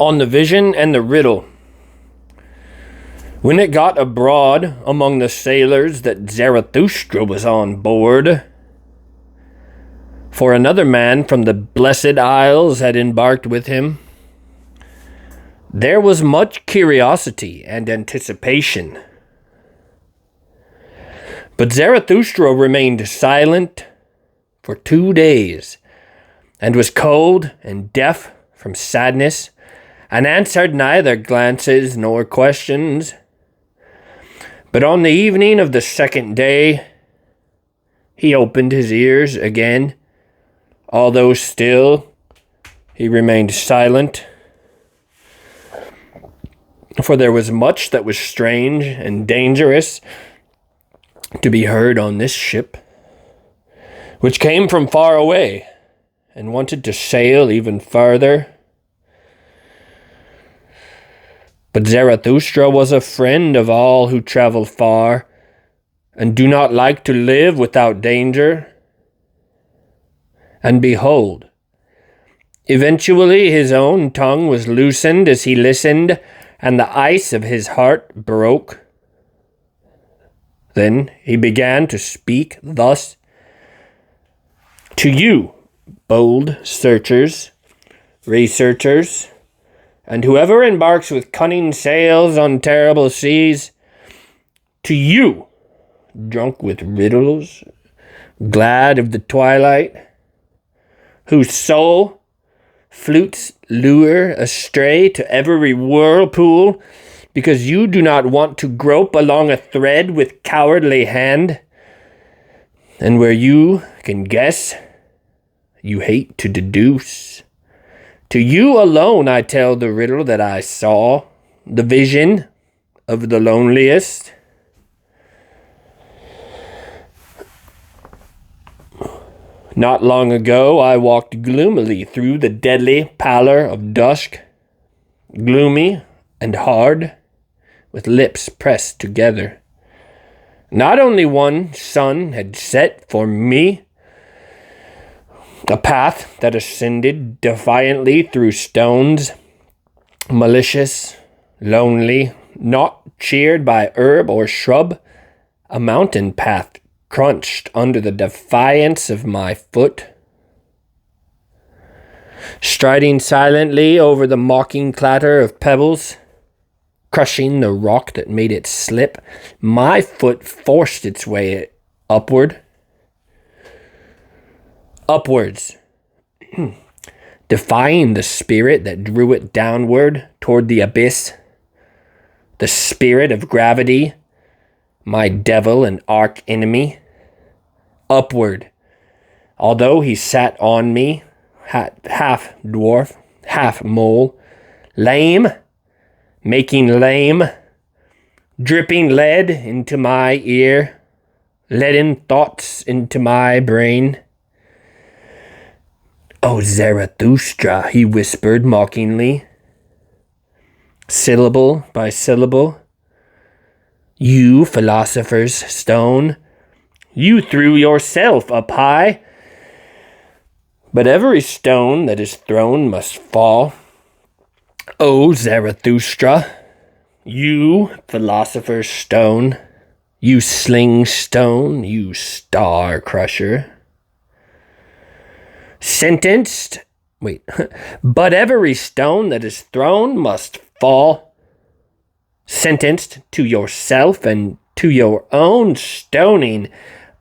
on the vision and the riddle. When it got abroad among the sailors that Zarathustra was on board, for another man from the blessed isles had embarked with him, there was much curiosity and anticipation. But Zarathustra remained silent for 2 days, and was cold and deaf from sadness, and answered neither glances nor questions. But on the evening of the second day, he opened his ears again, although still he remained silent. For there was much that was strange and dangerous to be heard on this ship, which came from far away and wanted to sail even farther. But Zarathustra was a friend of all who travel far and do not like to live without danger. And behold, eventually his own tongue was loosened as he listened, and the ice of his heart broke. Then he began to speak thus: "To you, bold searchers, researchers, and whoever embarks with cunning sails on terrible seas, to you, drunk with riddles, glad of the twilight, whose soul flutes lure astray to every whirlpool, because you do not want to grope along a thread with cowardly hand, and where you can guess, you hate to deduce. To you alone I tell the riddle that I saw, the vision of the loneliest. Not long ago I walked gloomily through the deadly pallor of dusk, gloomy and hard, with lips pressed together. Not only one sun had set for me, a path that ascended defiantly through stones, malicious, lonely, not cheered by herb or shrub, a mountain path crunched under the defiance of my foot. Striding silently over the mocking clatter of pebbles, crushing the rock that made it slip, my foot forced its way upwards, defying the spirit that drew it downward toward the abyss, the spirit of gravity, my devil and arch enemy. Upward, although he sat on me, half dwarf, half mole, lame, making lame, dripping lead into my ear, leaden thoughts into my brain. "O Zarathustra," he whispered mockingly, syllable by syllable, "you philosopher's stone, you threw yourself up high, but every stone that is thrown must fall. O Zarathustra, you philosopher's stone, you sling stone, you star crusher. But every stone that is thrown must fall. Sentenced to yourself and to your own stoning,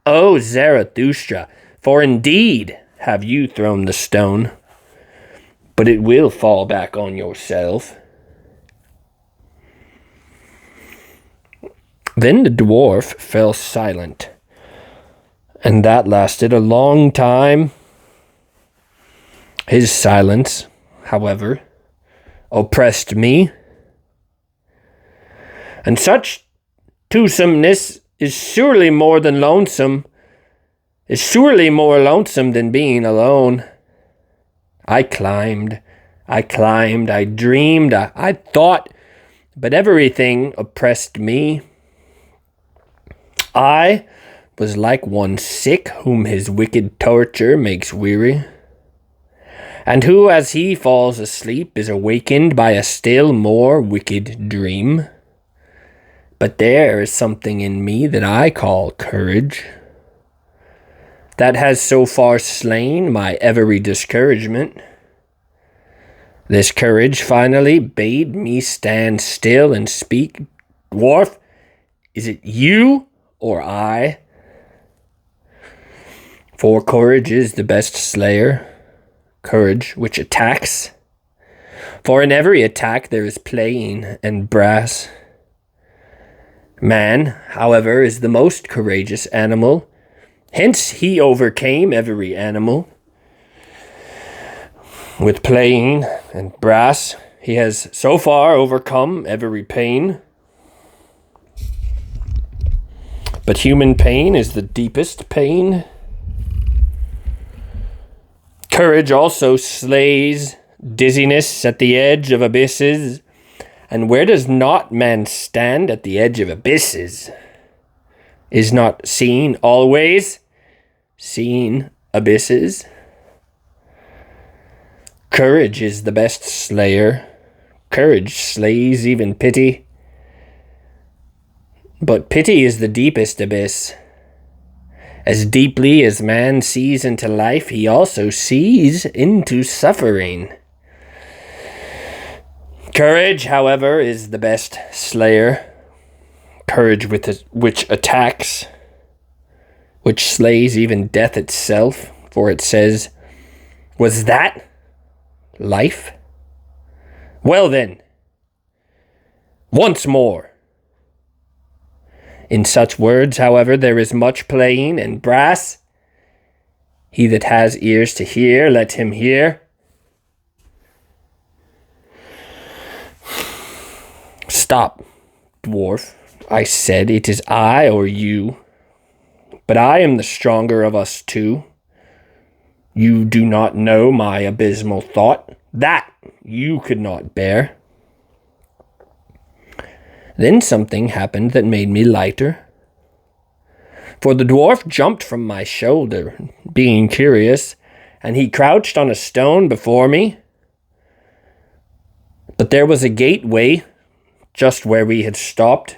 O Zarathustra, for indeed have you thrown the stone, but it will fall back on yourself." Then the dwarf fell silent, and that lasted a long time. His silence, however, oppressed me, and such twosomeness is surely more lonesome than being alone. I climbed, I dreamed, I thought, but everything oppressed me. I was like one sick whom his wicked torture makes weary. and who as he falls asleep is awakened by a still more wicked dream. But there is something in me that I call courage, that has so far slain my every discouragement. This courage finally bade me stand still and speak. Dwarf, is it you or I? For courage is the best slayer, courage which attacks. For in every attack there is playing and brass. Man, however, is the most courageous animal. Hence he overcame every animal. With playing and brass, he has so far overcome every pain. But human pain is the deepest pain. Courage also slays dizziness at the edge of abysses. And where does not man stand at the edge of abysses? Is not seen always seen abysses? Courage is the best slayer. Courage slays even pity. But pity is the deepest abyss. As deeply as man sees into life, he also sees into suffering. Courage, however, is the best slayer. Courage which attacks, which slays even death itself, for it says, "Was that life?" Well then, once more. In such words, however, there is much playing and brass. He that has ears to hear, let him hear. Stop, dwarf, I said, it is I or you. But I am the stronger of us two. You do not know my abysmal thought. That you could not bear. Then something happened that made me lighter. For the dwarf jumped from my shoulder, being curious, and he crouched on a stone before me. But there was a gateway just where we had stopped.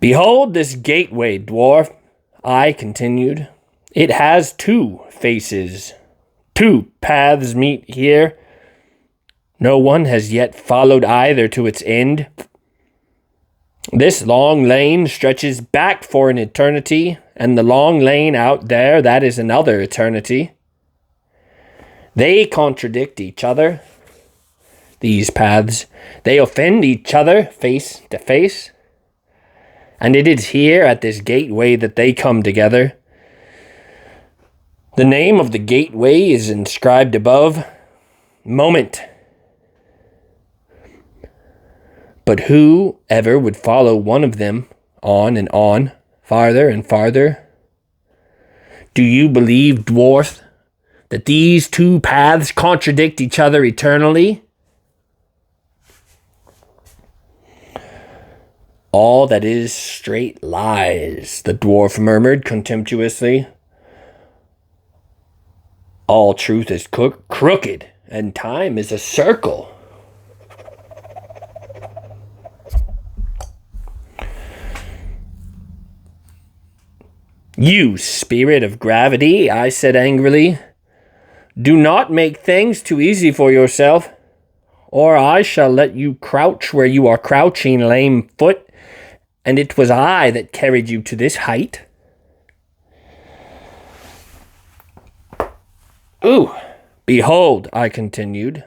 Behold this gateway, dwarf, I continued. It has two faces. Two paths meet here. No one has yet followed either to its end. This long lane stretches back for an eternity, and the long lane out there, that is another eternity. They contradict each other. These paths, they offend each other face to face. And it is here at this gateway that they come together. The name of the gateway is inscribed above, Moment. But who ever would follow one of them on and on, farther and farther? Do you believe, dwarf, that these two paths contradict each other eternally? All that is straight lies, the dwarf murmured contemptuously. All truth is crooked, and time is a circle. You spirit of gravity, I said angrily, do not make things too easy for yourself, or I shall let you crouch where you are crouching, lame foot, and it was I that carried you to this height. Ooh, behold, I continued,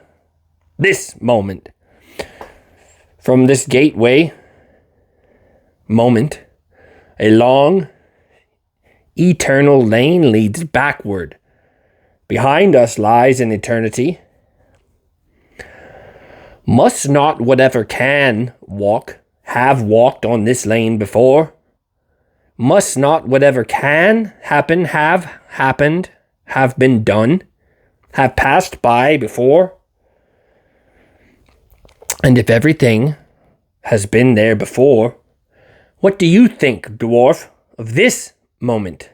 this moment. From this gateway, moment, a long, eternal lane leads backward. Behind us lies an eternity. Must not whatever can walk have walked on this lane before? Must not whatever can happen have happened, have been done, have passed by before? And if everything has been there before, what do you think, dwarf, of this moment?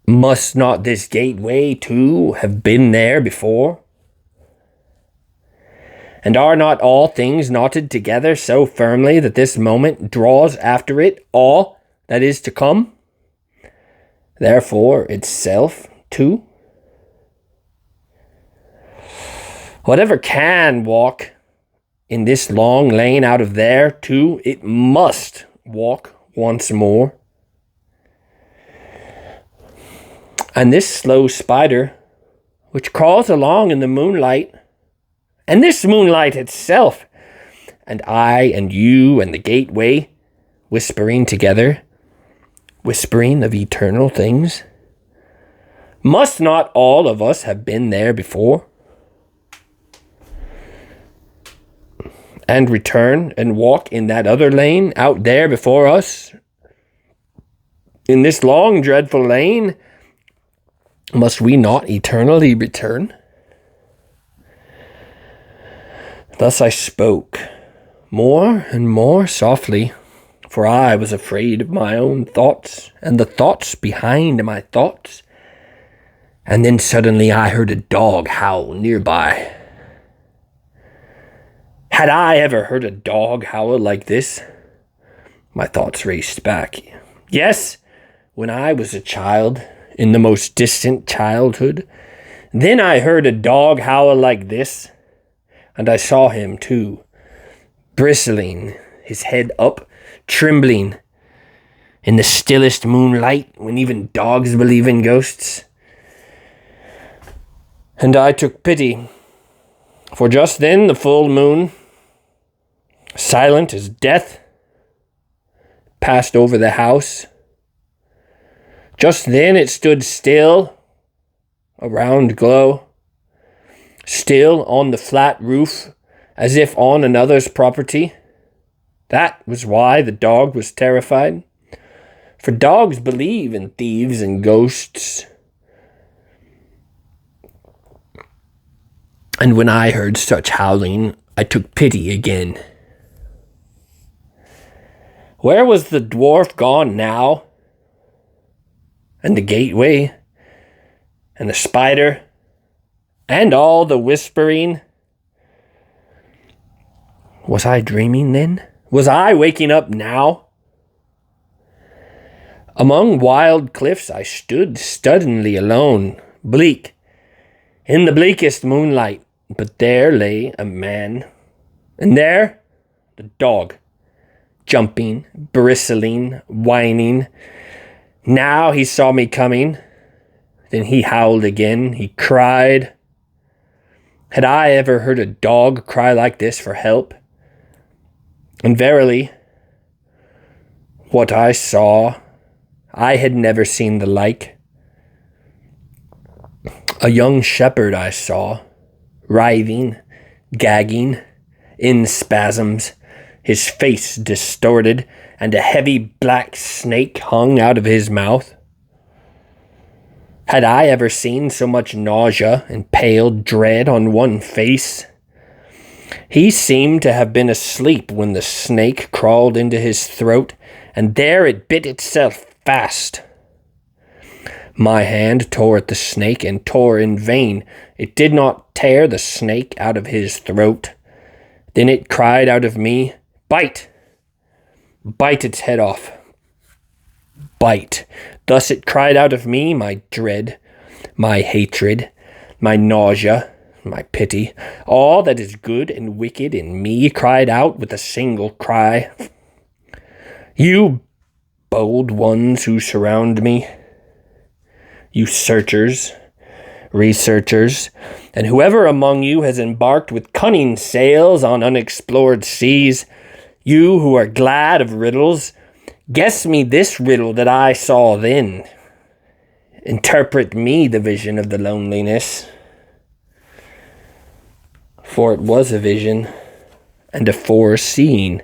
Must not this gateway, too, have been there before? And are not all things knotted together so firmly that this moment draws after it all that is to come? Therefore itself, too? Whatever can walk in this long lane out of there, too, it must walk once more. And this slow spider, which crawls along in the moonlight, and this moonlight itself, and I and you and the gateway, whispering together, whispering of eternal things, must not all of us have been there before? And return and walk in that other lane out there before us? In this long, dreadful lane, must we not eternally return? Thus I spoke, more and more softly, for I was afraid of my own thoughts and the thoughts behind my thoughts. And then suddenly I heard a dog howl nearby. Had I ever heard a dog howl like this? My thoughts raced back. Yes, when I was a child, in the most distant childhood, then I heard a dog howl like this, and I saw him too, bristling, his head up, trembling, in the stillest moonlight, when even dogs believe in ghosts. And I took pity, for just then the full moon, silent as death, passed over the house. Just then it stood still, a round glow, still on the flat roof, as if on another's property. That was why the dog was terrified, for dogs believe in thieves and ghosts. And when I heard such howling, I took pity again. Where was the dwarf gone now? And the gateway? And the spider? And all the whispering? Was I dreaming then? Was I waking up now? Among wild cliffs I stood suddenly alone, bleak, in the bleakest moonlight. But there lay a man, and there the dog, jumping, bristling, whining. Now he saw me coming. Then he howled again. He cried. Had I ever heard a dog cry like this for help? And verily, what I saw, I had never seen the like. A young shepherd I saw, writhing, gagging, in spasms, his face distorted, and a heavy black snake hung out of his mouth. Had I ever seen so much nausea and pale dread on one face? He seemed to have been asleep when the snake crawled into his throat, and there it bit itself fast. My hand tore at the snake and tore in vain. It did not tear the snake out of his throat. Then it cried out of me, "Bite! Bite its head off. Bite." Thus it cried out of me my dread, my hatred, my nausea, my pity. All that is good and wicked in me cried out with a single cry. You bold ones who surround me, you searchers, researchers, and whoever among you has embarked with cunning sails on unexplored seas, you who are glad of riddles, guess me this riddle that I saw then. Interpret me the vision of the loneliness. For it was a vision and a foreseeing.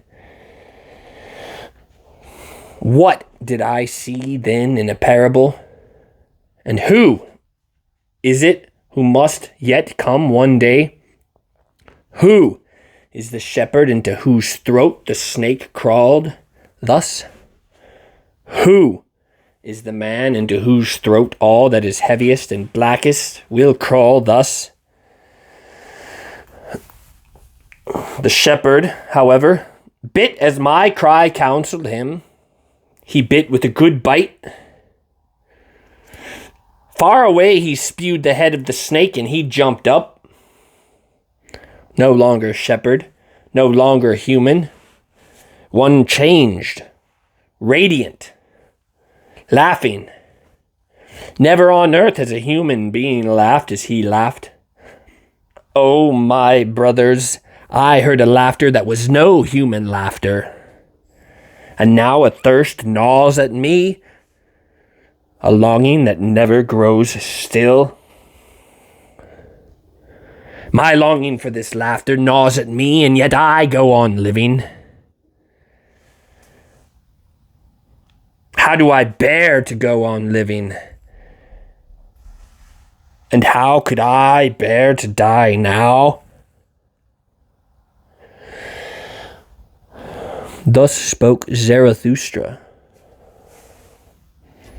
What did I see then in a parable? And who is it who must yet come one day? Who is the shepherd into whose throat the snake crawled thus? Who is the man into whose throat all that is heaviest and blackest will crawl thus. The shepherd, however, bit as my cry counseled him. He bit with a good bite. Far away he spewed the head of the snake, and he jumped up. No longer shepherd, no longer human. One changed, radiant, laughing. Never on earth has a human being laughed as he laughed. Oh, my brothers, I heard a laughter that was no human laughter. And now a thirst gnaws at me, a longing that never grows still. My longing for this laughter gnaws at me, and yet I go on living. How do I bear to go on living? And how could I bear to die now? Thus spoke Zarathustra.